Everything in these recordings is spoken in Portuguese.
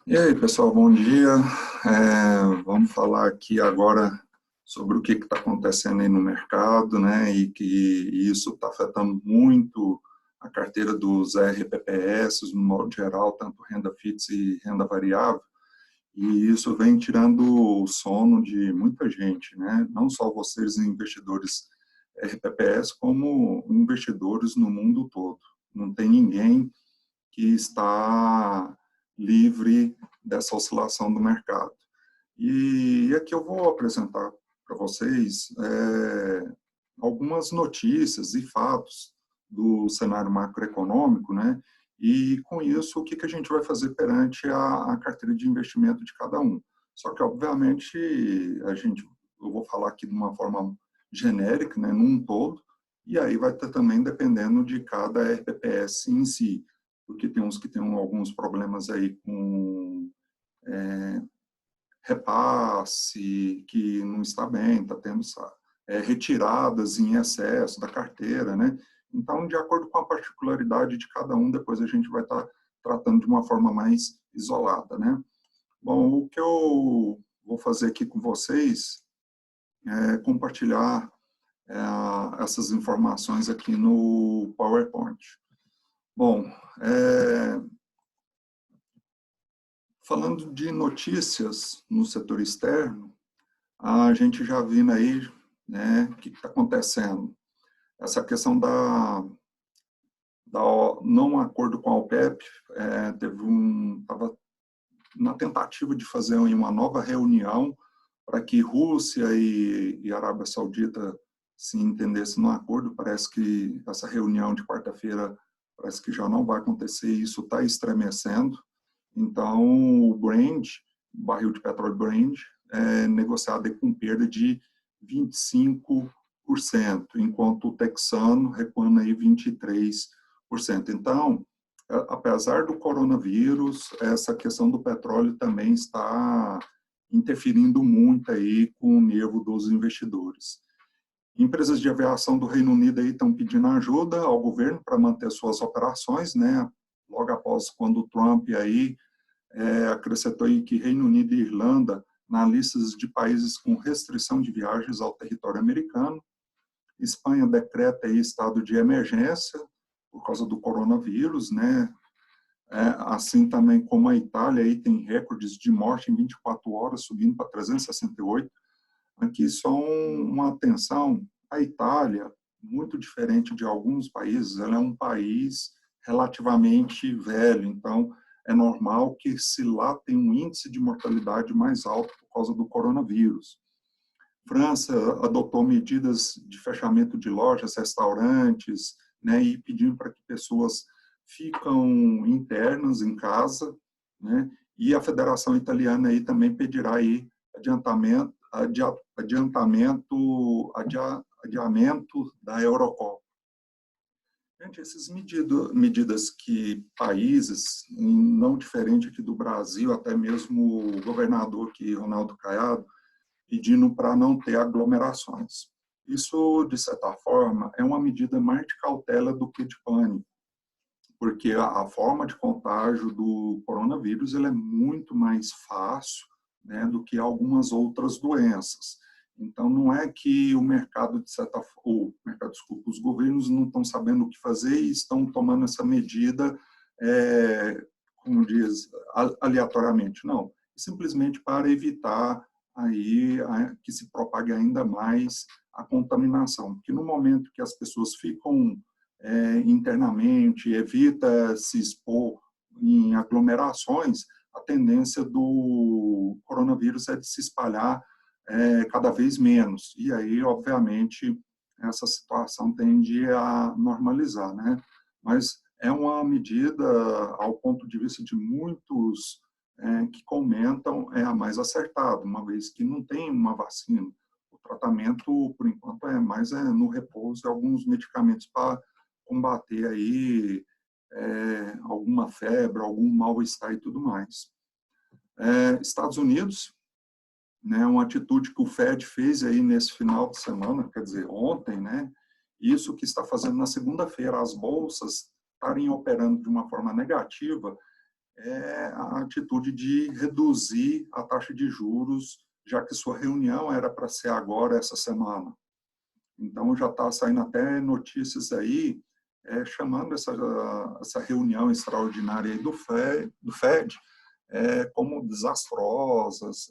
E aí, pessoal, bom dia. Vamos falar aqui agora sobre o que está acontecendo aí no mercado, né? E que isso está afetando muito a carteira dos RPPS, no modo geral, tanto renda fixa e renda variável. E isso vem tirando o sono de muita gente, né? Não só vocês, investidores RPPS, como investidores no mundo todo. Não tem ninguém que está livre dessa oscilação do mercado. E aqui eu vou apresentar para vocês algumas notícias e fatos do cenário macroeconômico, né? E com isso, o que a gente vai fazer perante a carteira de investimento de cada um. Só que, obviamente, eu vou falar aqui de uma forma genérica, né, num todo, e aí vai estar também dependendo de cada RPPS em si, porque tem uns que têm alguns problemas aí com repasse, que não está bem, está tendo retiradas em excesso da carteira, né? Então, de acordo com a particularidade de cada um, depois a gente vai estar tratando de uma forma mais isolada, né? Bom, o que eu vou fazer aqui com vocês é compartilhar essas informações aqui no PowerPoint. Bom, falando de notícias no setor externo, a gente já viu aí, né, o que está acontecendo. Essa questão da não acordo com a OPEP, estava na tentativa de fazer uma nova reunião para que Rússia e Arábia Saudita se entendessem no acordo. Parece que essa reunião de quarta-feira parece que já não vai acontecer, e isso está estremecendo. Então, o Brent, o barril de petróleo Brent, é negociado com perda de 25%, enquanto o texano recuando aí 23%. Então, apesar do coronavírus, essa questão do petróleo também está interferindo muito aí com o nervo dos investidores. Empresas de aviação do Reino Unido aí estão pedindo ajuda ao governo para manter suas operações, né? Logo após quando o Trump aí acrescentou aí que Reino Unido e Irlanda na lista de países com restrição de viagens ao território americano. Espanha decreta aí estado de emergência por causa do coronavírus, né? Assim também como a Itália aí tem recordes de morte em 24 horas, subindo para 368. Aqui só uma atenção, a Itália, muito diferente de alguns países, ela é um país relativamente velho, então é normal que se lá tem um índice de mortalidade mais alto por causa do coronavírus. França adotou medidas de fechamento de lojas, restaurantes, né, e pedindo para que pessoas ficam internas em casa, né, e a Federação Italiana aí também pedirá aí adiamento da Eurocopa. Gente, essas medidas que países, não diferente aqui do Brasil, até mesmo o governador aqui, Ronaldo Caiado, pedindo para não ter aglomerações. Isso, de certa forma, é uma medida mais de cautela do que de pânico, porque a forma de contágio do coronavírus ele é muito mais fácil, né, do que algumas outras doenças. Então, não é que o mercado, de certa forma, desculpa, os governos não estão sabendo o que fazer e estão tomando essa medida, como diz, aleatoriamente. Não, simplesmente para evitar aí que se propague ainda mais a contaminação. Porque no momento que as pessoas ficam internamente, evita se expor em aglomerações, a tendência do coronavírus é de se espalhar cada vez menos. E aí, obviamente, essa situação tende a normalizar, né? Mas é uma medida, ao ponto de vista de muitos que comentam, é a mais acertada, uma vez que não tem uma vacina. O tratamento, por enquanto, mais no repouso e alguns medicamentos para combater aí alguma febre, algum mal-estar e tudo mais. Estados Unidos, né, uma atitude que o Fed fez aí nesse final de semana, quer dizer, ontem, né, isso que está fazendo na segunda-feira as bolsas estarem operando de uma forma negativa, é a atitude de reduzir a taxa de juros, já que sua reunião era para ser agora, essa semana. Então, já está saindo até notícias aí chamando essa reunião extraordinária aí do FED como desastrosas,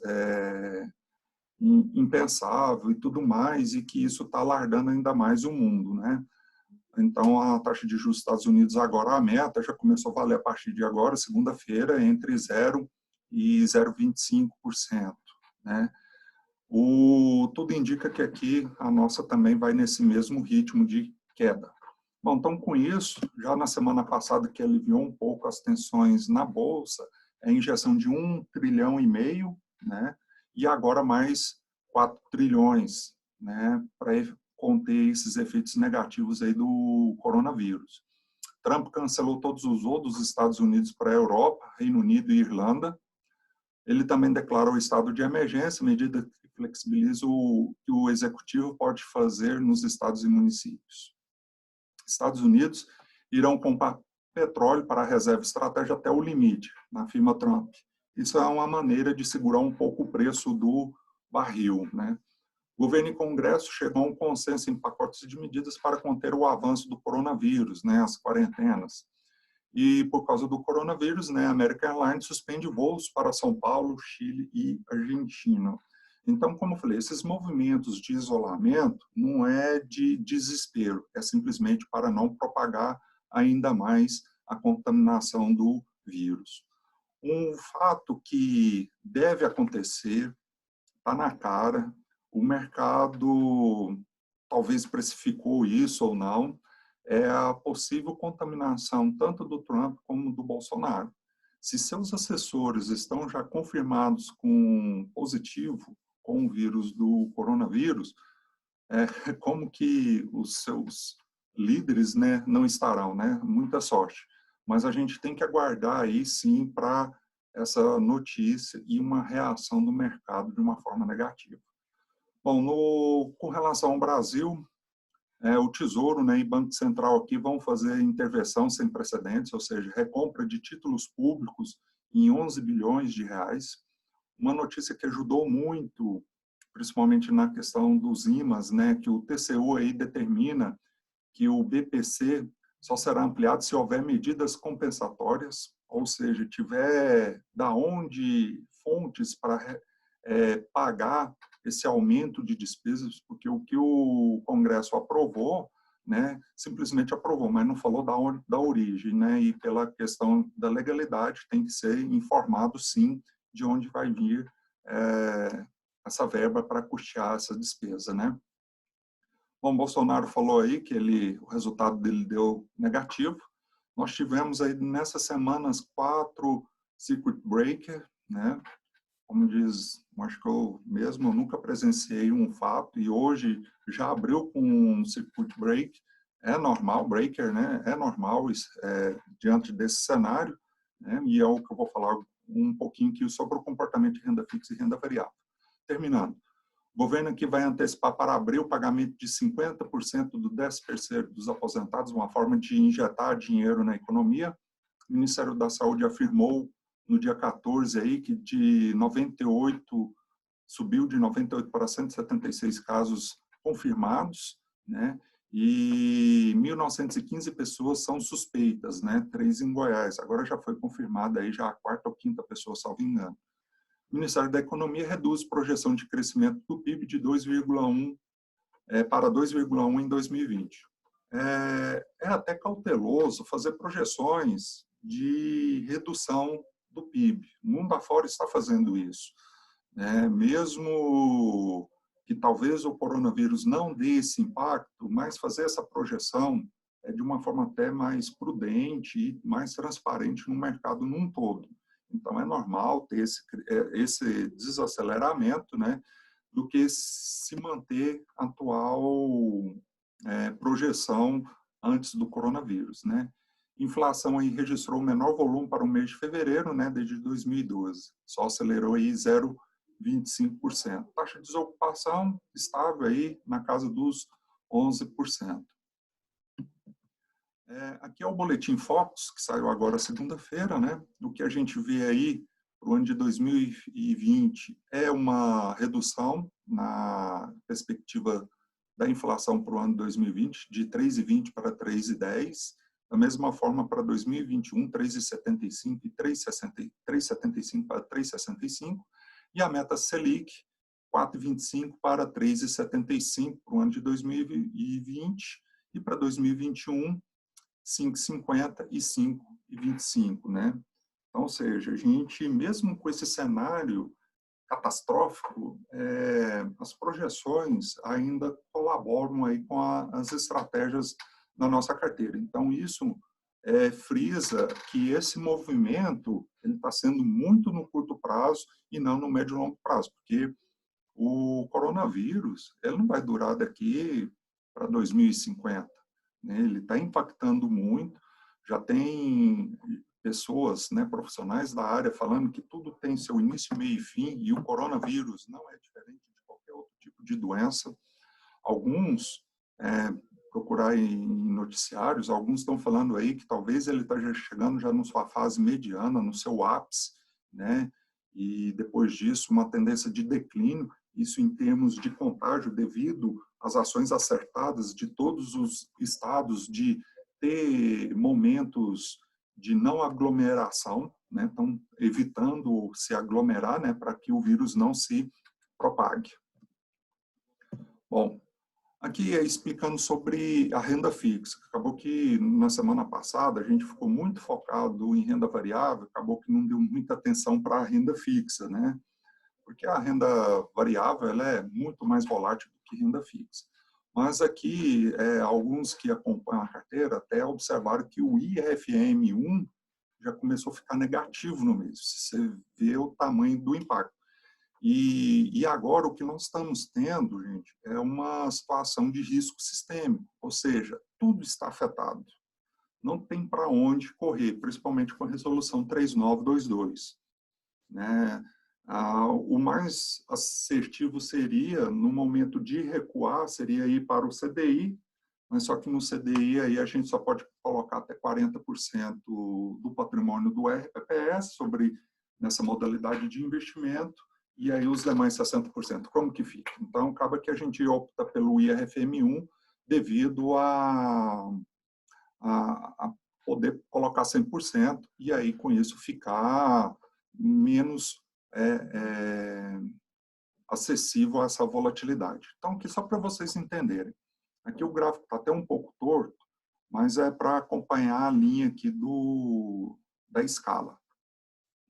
impensável e tudo mais, e que isso está alargando ainda mais o mundo, né? Então, a taxa de juros dos Estados Unidos agora, a meta já começou a valer a partir de agora, segunda-feira, entre 0 e 0,25%, né? Tudo indica que aqui a nossa também vai nesse mesmo ritmo de queda. Bom, então com isso, já na semana passada que aliviou um pouco as tensões na Bolsa, a injeção de 1,5 trilhão, né? E agora mais 4 trilhões, né? Para conter esses efeitos negativos aí do coronavírus. Trump cancelou todos os voos dos Estados Unidos para a Europa, Reino Unido e Irlanda. Ele também declarou o estado de emergência, medida que flexibiliza o que o executivo pode fazer nos estados e municípios. Estados Unidos irão comprar petróleo para a reserva estratégica até o limite, na firma Trump. Isso é uma maneira de segurar um pouco o preço do barril, né? Governo e Congresso chegam a um consenso em pacotes de medidas para conter o avanço do coronavírus, né, as quarentenas. E por causa do coronavírus, né, a American Airlines suspende voos para São Paulo, Chile e Argentina. Então, como eu falei, esses movimentos de isolamento não é de desespero, é simplesmente para não propagar ainda mais a contaminação do vírus. Um fato que deve acontecer, está na cara, o mercado talvez precificou isso ou não, é a possível contaminação tanto do Trump como do Bolsonaro. Se seus assessores estão já confirmados com positivo com o vírus do coronavírus, como que os seus líderes, né, não estarão, né? Muita sorte. Mas a gente tem que aguardar aí, sim, para essa notícia e uma reação do mercado de uma forma negativa. Bom, com relação ao Brasil, o Tesouro, né, e Banco Central aqui vão fazer intervenção sem precedentes, ou seja, recompra de títulos públicos em 11 bilhões de reais. Uma notícia que ajudou muito, principalmente na questão dos IMAs, né, que o TCU aí determina que o BPC só será ampliado se houver medidas compensatórias, ou seja, tiver da onde fontes para pagar esse aumento de despesas, porque o que o Congresso aprovou, né, simplesmente aprovou, mas não falou da origem, né, e pela questão da legalidade tem que ser informado, sim, de onde vai vir essa verba para custear essa despesa, né. Bom, Bolsonaro falou aí que o resultado dele deu negativo. Nós tivemos aí nessas semanas 4 circuit breaker, né? Como diz, acho que eu nunca presenciei um fato e hoje já abriu com um circuit break. É normal, breaker, né? É normal diante desse cenário, né? E é o que eu vou falar um pouquinho aqui sobre o comportamento de renda fixa e renda variável. Terminando. O governo aqui vai antecipar para abril o pagamento de 50% do 13º dos aposentados, uma forma de injetar dinheiro na economia. O Ministério da Saúde afirmou no dia 14 aí que subiu de 98 para 176 casos confirmados, né? E 1.915 pessoas são suspeitas, né? 3 em Goiás. Agora já foi confirmada aí já a 4ª ou 5ª pessoa, salvo engano. O Ministério da Economia reduz projeção de crescimento do PIB de 2,1 para 2,1 em 2020. É até cauteloso fazer projeções de redução do PIB. O mundo afora está fazendo isso, né? Mesmo que talvez o coronavírus não dê esse impacto, mas fazer essa projeção de uma forma até mais prudente e mais transparente no mercado num todo. Então, é normal ter esse desaceleramento, né, do que se manter a atual projeção antes do coronavírus, né? Inflação aí registrou o menor volume para o mês de fevereiro, né, desde 2012. Só acelerou aí 0,25%. Taxa de desocupação estável aí na casa dos 11%. Aqui é o Boletim Focus, que saiu agora segunda-feira, né? O que a gente vê aí para o ano de 2020 é uma redução na perspectiva da inflação para o ano de 2020, de 3,20 para 3,10. Da mesma forma, para 2021, 3,75 e 3,75 para 3,65. E a meta Selic, 4,25 para 3,75 para o ano de 2020. E para 2021, 5,50 e 5,25, né? Então, ou seja, a gente, mesmo com esse cenário catastrófico, as projeções ainda colaboram aí com as estratégias da nossa carteira. Então, isso frisa que esse movimento ele está sendo muito no curto prazo e não no médio e longo prazo, porque o coronavírus ele não vai durar daqui para 2050, né? Ele está impactando muito, já tem pessoas, né, profissionais da área falando que tudo tem seu início, meio e fim, e o coronavírus não é diferente de qualquer outro tipo de doença. Alguns, procurar em noticiários, alguns estão falando aí que talvez ele esteja chegando já na sua fase mediana, no seu ápice, né? E depois disso, uma tendência de declínio, isso em termos de contágio, devido às ações acertadas de todos os estados de ter momentos de não aglomeração, né? Estão evitando se aglomerar, né, para que o vírus não se propague. Bom, aqui é explicando sobre a renda fixa. Acabou que na semana passada a gente ficou muito focado em renda variável, acabou que não deu muita atenção para a renda fixa, né? Porque a renda variável ela é muito mais volátil do que renda fixa. Mas aqui, alguns que acompanham a carteira até observaram que o IRFM1 já começou a ficar negativo no mês. Você vê o tamanho do impacto. E agora o que nós estamos tendo, gente, é uma situação de risco sistêmico, ou seja, tudo está afetado. Não tem para onde correr, principalmente com a resolução 3922, né? O mais assertivo seria, no momento de recuar, seria ir para o CDI, mas só que no CDI aí a gente só pode colocar até 40% do patrimônio do RPPS sobre nessa modalidade de investimento, e aí os demais 60%. Como que fica? Então, acaba que a gente opta pelo IRFM1 devido a poder colocar 100%, e aí com isso ficar menos acessível a essa volatilidade. Então, aqui só para vocês entenderem. Aqui o gráfico está até um pouco torto, mas é para acompanhar a linha aqui da escala.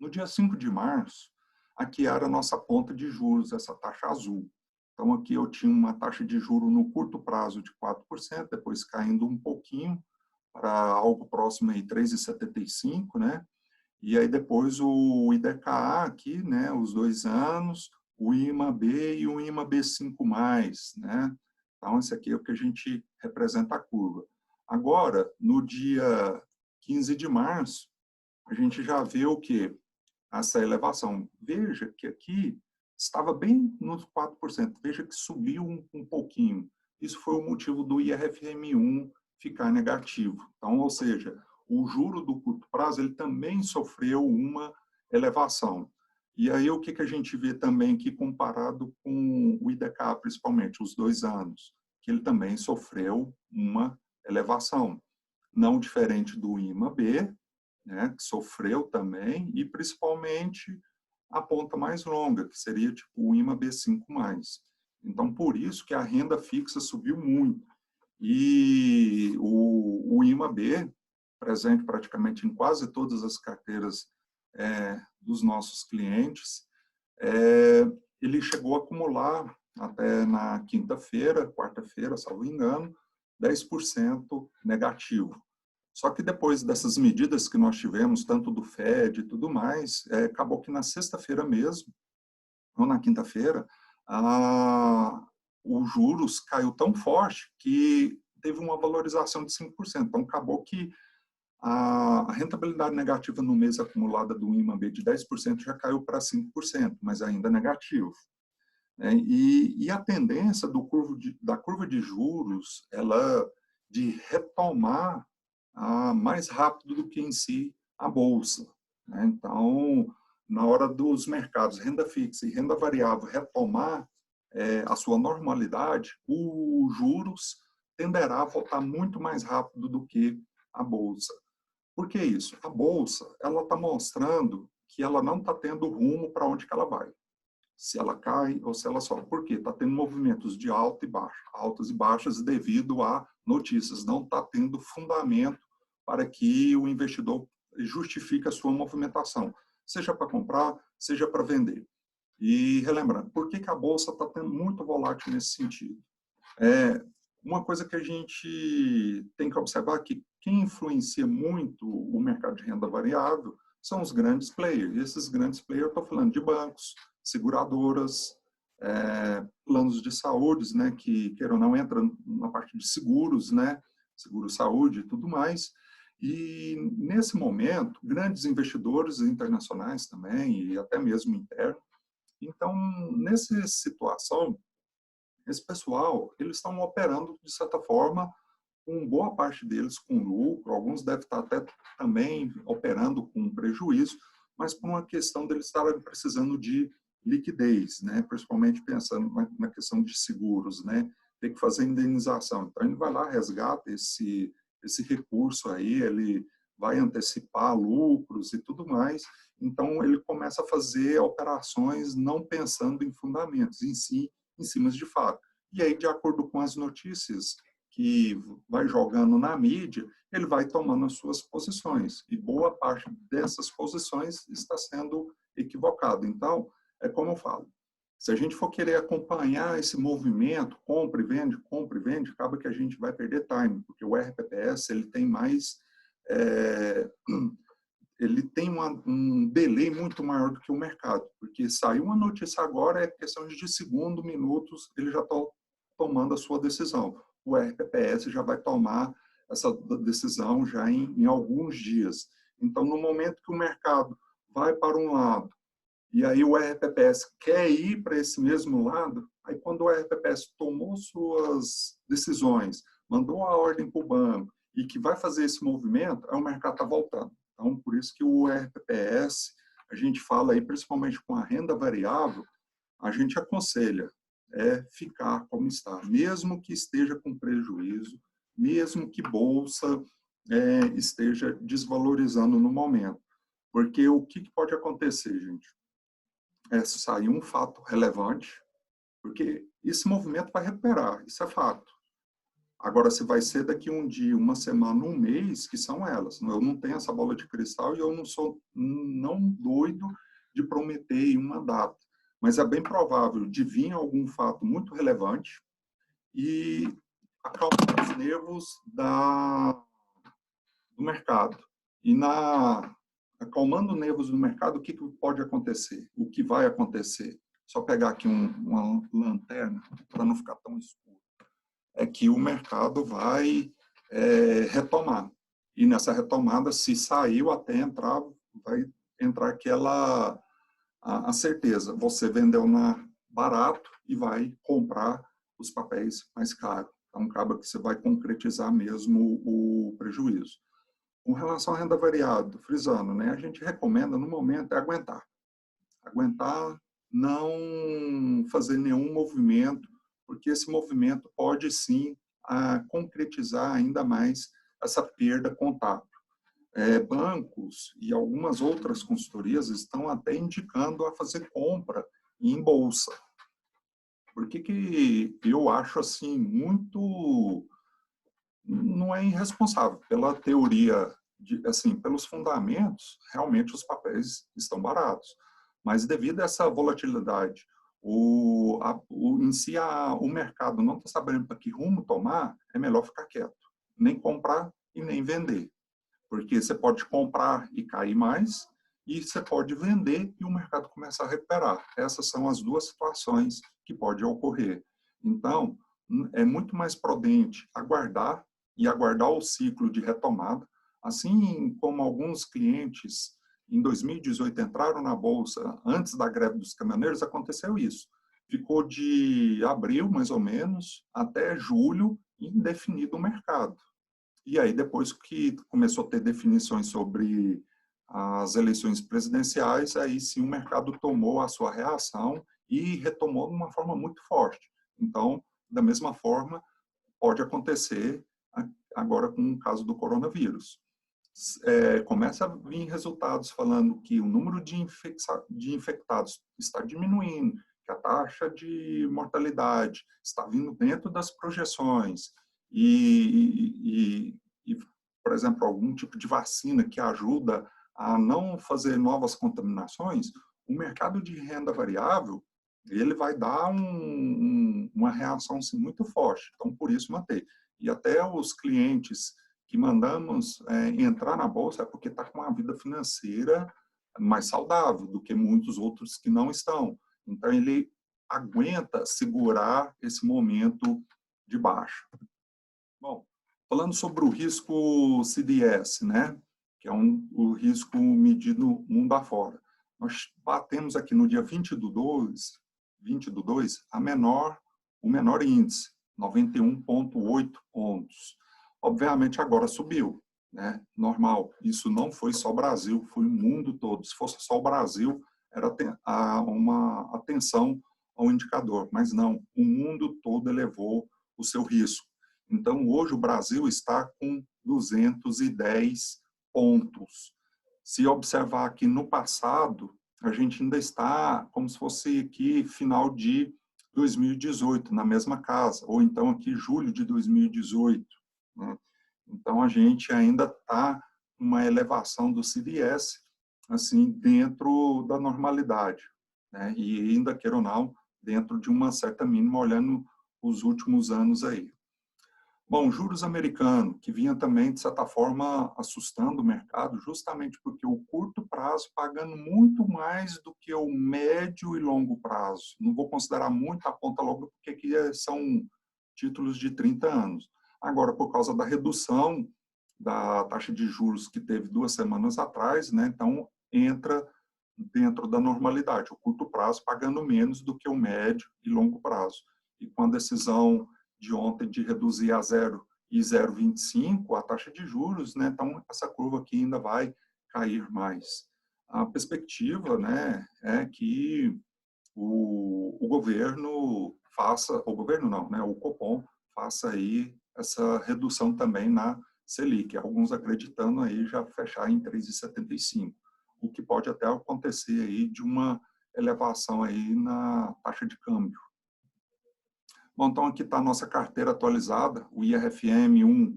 No dia 5 de março, aqui era a nossa ponta de juros, essa taxa azul. Então, aqui eu tinha uma taxa de juros no curto prazo de 4%, depois caindo um pouquinho para algo próximo aí 3,75, né? E aí depois o IDKA aqui, né, os 2 anos, o IMA-B e o IMA-B5+, né? Então, esse aqui é o que a gente representa a curva. Agora, no dia 15 de março, a gente já vê o quê? Essa elevação. Veja que aqui estava bem nos 4%. Veja que subiu um pouquinho. Isso foi o motivo do IRFM1 ficar negativo. Então, ou seja, o juro do curto prazo ele também sofreu uma elevação. E aí o que a gente vê também aqui comparado com o IDK, principalmente os 2 anos, que ele também sofreu uma elevação, não diferente do IMA-B, né, que sofreu também, e principalmente a ponta mais longa, que seria tipo o IMA-B5+. Então, por isso que a renda fixa subiu muito. E o IMA-B, presente praticamente em quase todas as carteiras dos nossos clientes, ele chegou a acumular até na quinta-feira, quarta-feira, salvo engano, 10% negativo. Só que depois dessas medidas que nós tivemos, tanto do FED e tudo mais, acabou que na sexta-feira mesmo, ou na quinta-feira, os juros caiu tão forte que teve uma valorização de 5%. Então, acabou que a rentabilidade negativa no mês acumulada do IMA-B de 10% já caiu para 5%, mas ainda negativo. E a tendência da curva de juros, ela de retomar mais rápido do que em si a bolsa, né? Então, na hora dos mercados renda fixa e renda variável retomar a sua normalidade, os juros tenderá a voltar muito mais rápido do que a bolsa. Por que isso? A bolsa, ela está mostrando que ela não está tendo rumo para onde que ela vai. Se ela cai ou se ela sobe. Por quê? Está tendo movimentos de alta e baixa, altas e baixas devido a notícias. Não está tendo fundamento para que o investidor justifique a sua movimentação, seja para comprar, seja para vender. E relembrando, por que a bolsa está tendo muito volátil nesse sentido? Uma coisa que a gente tem que observar é que quem influencia muito o mercado de renda variável são os grandes players. E esses grandes players, eu estou falando de bancos, seguradoras, planos de saúde, né, que, queira ou não, entram na parte de seguros, né, seguro-saúde e tudo mais. E, nesse momento, grandes investidores internacionais também, e até mesmo internos. Então, nessa situação, esse pessoal, eles estão operando, de certa forma, com boa parte deles com lucro, alguns devem estar até também operando com prejuízo, mas por uma questão deles estarem precisando de liquidez, né? Principalmente pensando na questão de seguros, né? Tem que fazer indenização. Então, ele vai lá, resgata esse recurso aí, ele vai antecipar lucros e tudo mais. Então, ele começa a fazer operações não pensando em fundamentos, em si, em cima de fato. E aí, de acordo com as notícias que vai jogando na mídia, ele vai tomando as suas posições. E boa parte dessas posições está sendo equivocado. Então, é como eu falo, se a gente for querer acompanhar esse movimento, compra e vende, acaba que a gente vai perder time, porque o RPPS ele tem mais... ele tem um delay muito maior do que o mercado, porque saiu uma notícia agora, é questão de segundo, minutos, ele já está tomando a sua decisão. O RPPS já vai tomar essa decisão já em alguns dias. Então, no momento que o mercado vai para um lado, e aí o RPPS quer ir para esse mesmo lado, aí quando o RPPS tomou suas decisões, mandou a ordem para o banco, e que vai fazer esse movimento, aí o mercado está voltando. Então, por isso que o RPPS, a gente fala aí, principalmente com a renda variável, a gente aconselha ficar como está, mesmo que esteja com prejuízo, mesmo que bolsa esteja desvalorizando no momento. Porque o que pode acontecer, gente? Sair um fato relevante, porque esse movimento vai recuperar, isso é fato. Agora, se vai ser daqui um dia, uma semana, um mês, que são elas. Eu não tenho essa bola de cristal e eu não sou não doido de prometer uma data. Mas é bem provável de vir algum fato muito relevante e acalmar os nervos do mercado. E acalmando os nervos do mercado, o que pode acontecer? O que vai acontecer? Só pegar aqui uma lanterna para não ficar tão escuro. É que o mercado vai retomar. E nessa retomada, se saiu até entrar, vai entrar aquela a certeza. Você vendeu barato e vai comprar os papéis mais caros. Então, acaba que você vai concretizar mesmo o prejuízo. Com relação à renda variável, frisando, né, a gente recomenda, no momento, aguentar. Aguentar, não fazer nenhum movimento, porque esse movimento pode, sim, concretizar ainda mais essa perda contábil. Bancos e algumas outras consultorias estão até indicando a fazer compra em bolsa. Por que eu acho assim muito... Não é irresponsável. Pela teoria, assim, pelos fundamentos, realmente os papéis estão baratos. Mas devido a essa volatilidade, em si o mercado não está sabendo para que rumo tomar, é melhor ficar quieto. Nem comprar e nem vender. Porque você pode comprar e cair mais, e você pode vender e o mercado começa a recuperar. Essas são as duas situações que podem ocorrer. Então, é muito mais prudente aguardar e aguardar o ciclo de retomada, assim como alguns clientes em 2018 entraram na bolsa antes da greve dos caminhoneiros, aconteceu isso. Ficou de abril, mais ou menos, até julho, indefinido o mercado. E aí, depois que começou a ter definições sobre as eleições presidenciais, aí sim o mercado tomou a sua reação e retomou de uma forma muito forte. Então, da mesma forma, pode acontecer agora com o caso do coronavírus. Começa a vir resultados falando que o número de infectados está diminuindo, que a taxa de mortalidade está vindo dentro das projeções por exemplo, algum tipo de vacina que ajuda a não fazer novas contaminações, o mercado de renda variável ele vai dar uma reação assim, muito forte. Então, por isso, manter. E até os clientes que mandamos entrar na bolsa é porque está com uma vida financeira mais saudável do que muitos outros que não estão. Então, ele aguenta segurar esse momento de baixa. Bom, falando sobre o risco CDS, né, que é o risco medido mundo afora. Nós batemos aqui no dia 20 do 2, o menor índice, 91,8 pontos. Obviamente, agora subiu, né? Normal. Isso não foi só o Brasil, foi o mundo todo. Se fosse só o Brasil, era uma atenção ao indicador, mas não. O mundo todo elevou o seu risco. Então, hoje o Brasil está com 210 pontos. Se observar aqui no passado, a gente ainda está como se fosse aqui final de 2018, na mesma casa, ou então aqui julho de 2018. Né? Então, a gente ainda está com uma elevação do CDS, assim, dentro da normalidade, né? E ainda, queira ou não, dentro de uma certa mínima, olhando os últimos anos aí. Bom, juros americano, que vinha também, de certa forma, assustando o mercado, justamente porque o curto prazo pagando muito mais do que o médio e longo prazo. Não vou considerar muito a ponta longa, porque aqui são títulos de 30 anos. Agora, por causa da redução da taxa de juros que teve 2 semanas atrás, né, então entra dentro da normalidade, o curto prazo pagando menos do que o médio e longo prazo. E com a decisão de ontem de reduzir a 0,25 a taxa de juros, né? Então essa curva aqui ainda vai cair mais. A perspectiva, né, é que o governo faça, o governo não, né, o Copom faça aí essa redução também na Selic, alguns acreditando aí já fechar em 3,75, o que pode até acontecer aí de uma elevação aí na taxa de câmbio. Bom, então aqui está a nossa carteira atualizada, o IRFM1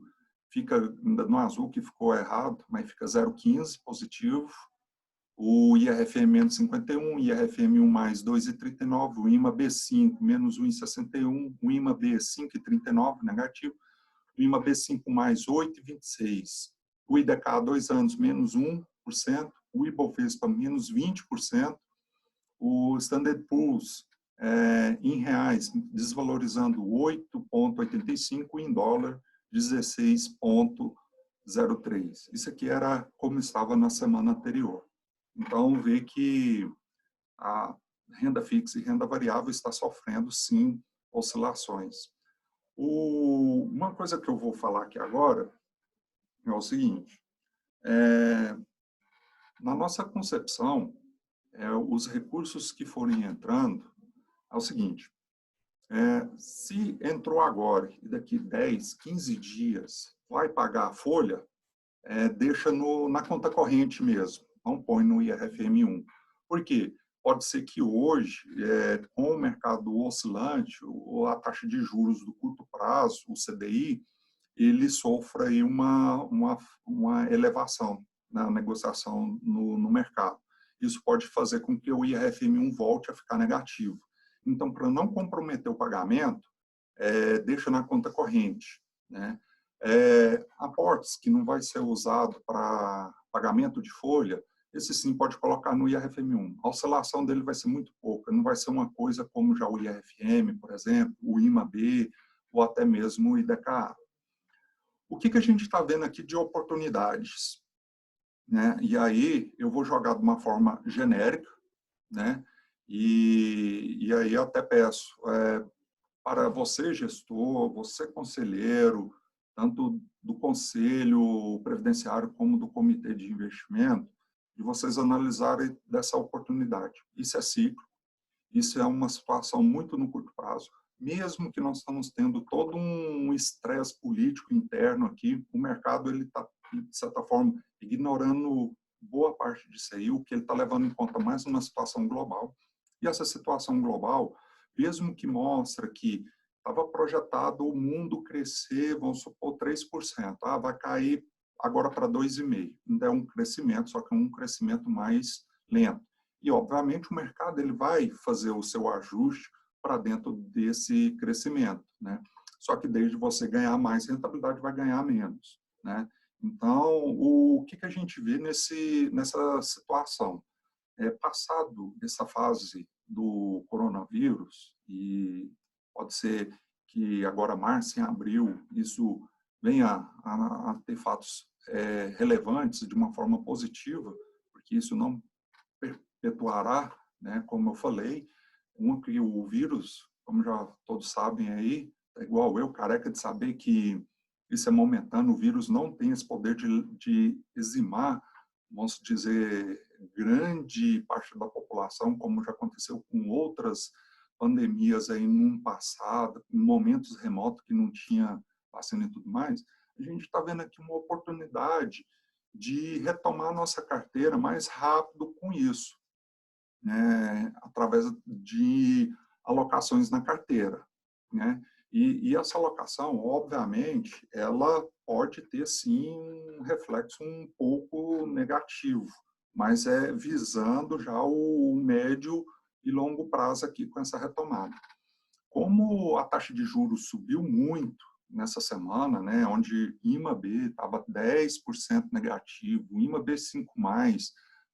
fica ainda no azul, que ficou errado, mas fica 0,15 positivo, o IRFM 51, IRFM1 mais 2,39, o IMA B5 menos 1,61, o IMA B 5,39 negativo, o IMA B5 mais 8,26, o IDK 2 anos menos 1%, o Ibovespa menos 20%, o Standard Poor's em reais, desvalorizando 8,85 e em dólar 16,03. Isso aqui era como estava na semana anterior. Então, vê que a renda fixa e renda variável está sofrendo, sim, oscilações. Uma coisa que eu vou falar aqui agora é o seguinte, na nossa concepção, os recursos que forem entrando, é o seguinte, se entrou agora e daqui 10, 15 dias vai pagar a folha, deixa na conta corrente mesmo, não põe no IRFM1. Por quê? Pode ser que hoje, com o mercado oscilante, a taxa de juros do curto prazo, o CDI, ele sofra aí uma elevação na negociação no mercado. Isso pode fazer com que o IRFM1 volte a ficar negativo. Então, para não comprometer o pagamento, deixa na conta corrente, né? Aportes que não vai ser usado para pagamento de folha, esse sim pode colocar no IRFM1. A oscilação dele vai ser muito pouca, não vai ser uma coisa como já o IRFM, por exemplo, o IMA-B ou até mesmo o IDKA. O que a gente está vendo aqui de oportunidades? Né? E aí eu vou jogar de uma forma genérica, né? E aí eu até peço para você, gestor, você, conselheiro, tanto do Conselho Previdenciário como do Comitê de Investimento, de vocês analisarem dessa oportunidade. Isso é ciclo, isso é uma situação muito no curto prazo. Mesmo que nós estamos tendo todo um estresse político interno aqui, o mercado ele está, de certa forma, ignorando boa parte disso aí, o que ele está levando em conta mais uma situação global. E essa situação global, mesmo que mostra que estava projetado o mundo crescer, vamos supor, 3%, vai cair agora para 2,5%. Ainda é um crescimento, só que é um crescimento mais lento. E, obviamente, o mercado ele vai fazer o seu ajuste para dentro desse crescimento, né? Só que desde você ganhar mais rentabilidade, vai ganhar menos, né? Então, o que a gente vê nessa situação? Passado essa fase do coronavírus, e pode ser que agora, março, em abril, isso venha a ter fatos relevantes de uma forma positiva, porque isso não perpetuará, né, como eu falei, que o vírus, como já todos sabem aí, é igual eu, careca de saber que isso é momentâneo, o vírus não tem esse poder de eximar, vamos dizer, grande parte da população, como já aconteceu com outras pandemias aí num passado, em momentos remotos que não tinha vacina e tudo mais. A gente está vendo aqui uma oportunidade de retomar a nossa carteira mais rápido com isso, né, através de alocações na carteira, né? E essa alocação, obviamente, ela pode ter sim um reflexo um pouco negativo, mas é visando já o médio e longo prazo aqui com essa retomada. Como a taxa de juros subiu muito nessa semana, né, onde IMA-B estava 10% negativo, IMA-B5+,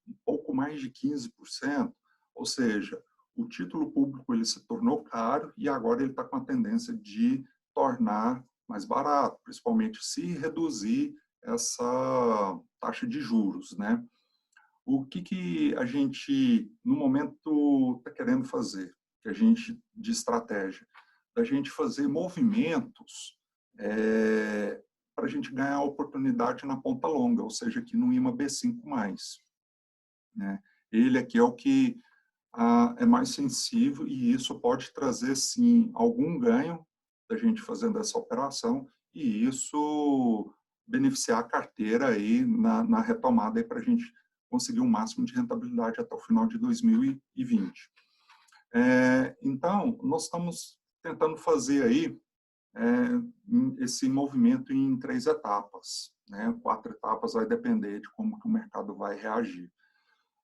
um pouco mais de 15%, ou seja, o título público ele se tornou caro e agora ele está com a tendência de tornar mais barato, principalmente se reduzir essa taxa de juros, né? O que a gente, no momento, está querendo fazer? Que a gente, de estratégia, da gente fazer movimentos para a gente ganhar oportunidade na ponta longa, ou seja, aqui no IMA B5+. Né? Ele aqui é o que é mais sensível e isso pode trazer, sim, algum ganho da gente fazendo essa operação e isso beneficiar a carteira aí na retomada para a gente conseguir um máximo de rentabilidade até o final de 2020. Então, nós estamos tentando fazer aí esse movimento em 3 etapas, né? 4 etapas vai depender de como que o mercado vai reagir.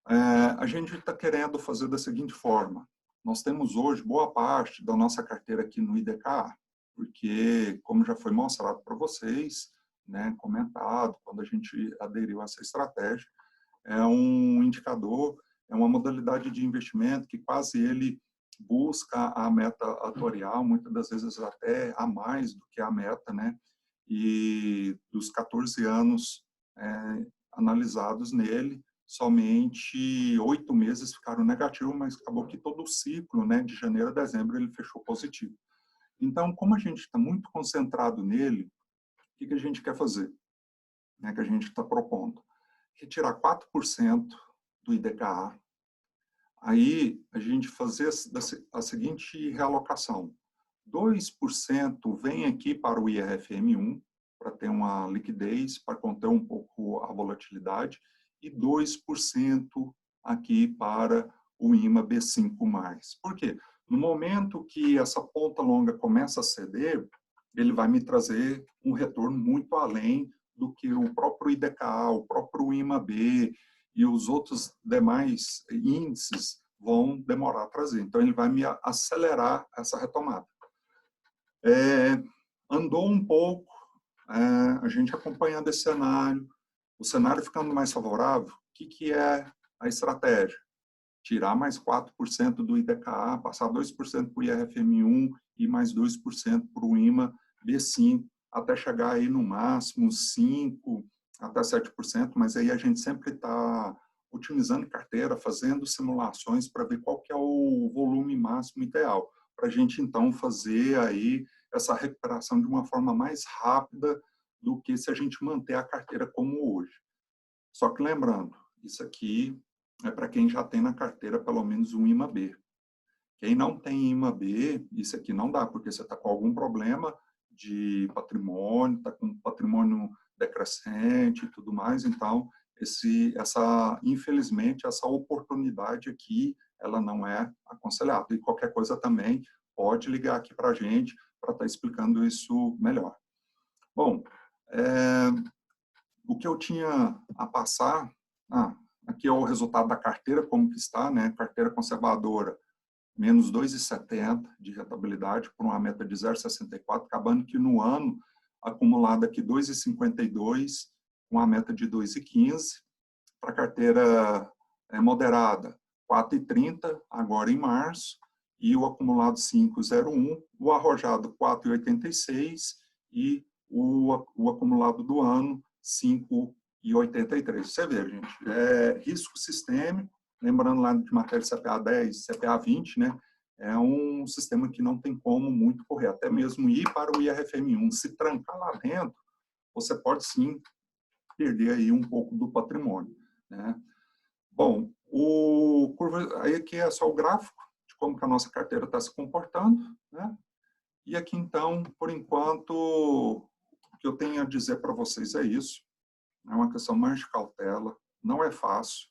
A gente está querendo fazer da seguinte forma, nós temos hoje boa parte da nossa carteira aqui no IDKA, porque, como já foi mostrado para vocês, né, comentado, quando a gente aderiu a essa estratégia, é um indicador, é uma modalidade de investimento que quase ele busca a meta atuarial, muitas das vezes até a mais do que a meta, né? E dos 14 anos analisados nele, somente 8 meses ficaram negativos, mas acabou que todo o ciclo, né, de janeiro a dezembro, ele fechou positivo. Então, como a gente está muito concentrado nele, o que a gente quer fazer? Né, que a gente está propondo? Retirar 4% do IDKA, aí a gente fazer a seguinte realocação. 2% vem aqui para o IRFM1, para ter uma liquidez, para conter um pouco a volatilidade, e 2% aqui para o IMA B5+. Por quê? No momento que essa ponta longa começa a ceder, ele vai me trazer um retorno muito além do que o próprio IDKA, o próprio IMA-B e os outros demais índices vão demorar a trazer. Então, ele vai me acelerar essa retomada. Andou um pouco, a gente acompanhando esse cenário, o cenário ficando mais favorável, o que é a estratégia? Tirar mais 4% do IDKA, passar 2% para o IRFM1 e mais 2% para o IMA B5, até chegar aí no máximo 5% até 7%, mas aí a gente sempre está otimizando carteira, fazendo simulações para ver qual que é o volume máximo ideal, para a gente, então, fazer aí essa recuperação de uma forma mais rápida do que se a gente manter a carteira como hoje. Só que lembrando, isso aqui é para quem já tem na carteira pelo menos um IMA-B. Quem não tem IMA-B, isso aqui não dá, porque você está com algum problema de patrimônio, está com patrimônio decrescente e tudo mais, então, infelizmente, essa oportunidade aqui, ela não é aconselhável. E qualquer coisa também, pode ligar aqui para a gente para estar explicando isso melhor. Bom, o que eu tinha a passar, aqui é o resultado da carteira, como que está, né? Carteira conservadora, menos 2,70 de rentabilidade por uma meta de 0,64, acabando que no ano acumulado aqui 2,52 com a meta de 2,15. Para a carteira moderada, 4,30 agora em março, e o acumulado 5,01, o arrojado 4,86 e o acumulado do ano 5,83. Você vê, gente, risco sistêmico, lembrando lá de matéria CPA 10, CPA 20, né? É um sistema que não tem como muito correr, até mesmo ir para o IRFM1. Se trancar lá dentro, você pode sim perder aí um pouco do patrimônio, né? Bom, aí aqui é só o gráfico de como que a nossa carteira está se comportando, né? E aqui então, por enquanto, o que eu tenho a dizer para vocês é isso. É uma questão mais de cautela, não é fácil.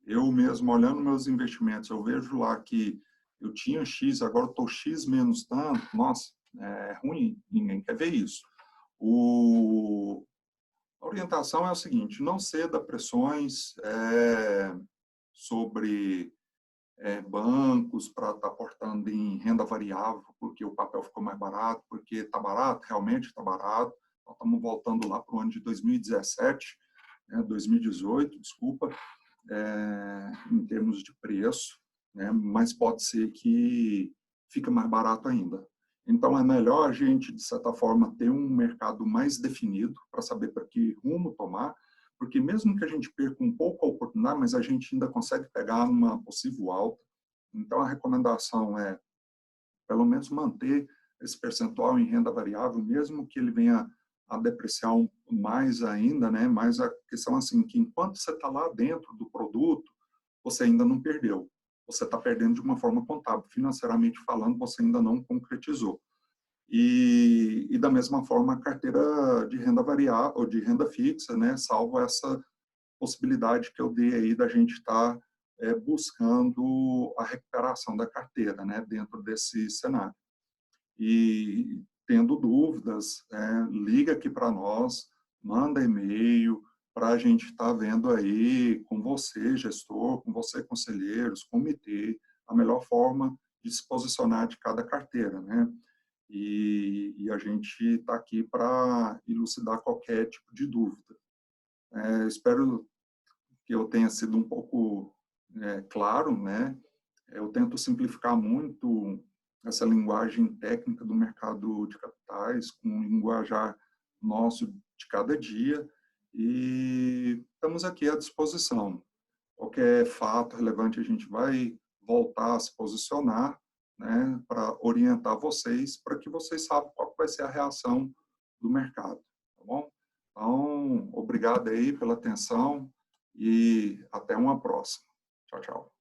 Eu mesmo, olhando meus investimentos, eu vejo lá que eu tinha X, agora eu estou X menos tanto. Nossa, é ruim, ninguém quer ver isso. A orientação é o seguinte: não ceda pressões sobre bancos para estar aportando em renda variável, porque o papel ficou mais barato, porque está barato, realmente está barato. Nós estamos voltando lá para o ano de 2017, 2018, desculpa, em termos de preço, né, mas pode ser que fique mais barato ainda. Então, é melhor a gente, de certa forma, ter um mercado mais definido para saber para que rumo tomar, porque mesmo que a gente perca um pouco a oportunidade, mas a gente ainda consegue pegar uma possível alta. Então, a recomendação é, pelo menos, manter esse percentual em renda variável, mesmo que ele venha a depreciar mais ainda, né? Mas a questão assim, que enquanto você está lá dentro do produto, você ainda não perdeu. Você está perdendo de uma forma contábil. Financeiramente falando, você ainda não concretizou. E da mesma forma, a carteira de renda variável, ou de renda fixa, né? Salvo essa possibilidade que eu dei aí da gente estar buscando a recuperação da carteira, né? Dentro desse cenário. E tendo dúvidas, liga aqui para nós, manda e-mail para a gente estar vendo aí com você, gestor, com você, conselheiros, comitê, a melhor forma de se posicionar de cada carteira, né? E a gente está aqui para elucidar qualquer tipo de dúvida. Espero que eu tenha sido um pouco claro, né? Eu tento simplificar muito essa linguagem técnica do mercado de capitais, com o linguajar nosso de cada dia, e estamos aqui à disposição. Qualquer fato relevante a gente vai voltar a se posicionar, né, para orientar vocês, para que vocês saibam qual vai ser a reação do mercado, tá bom? Então, obrigado aí pela atenção e até uma próxima. Tchau, tchau.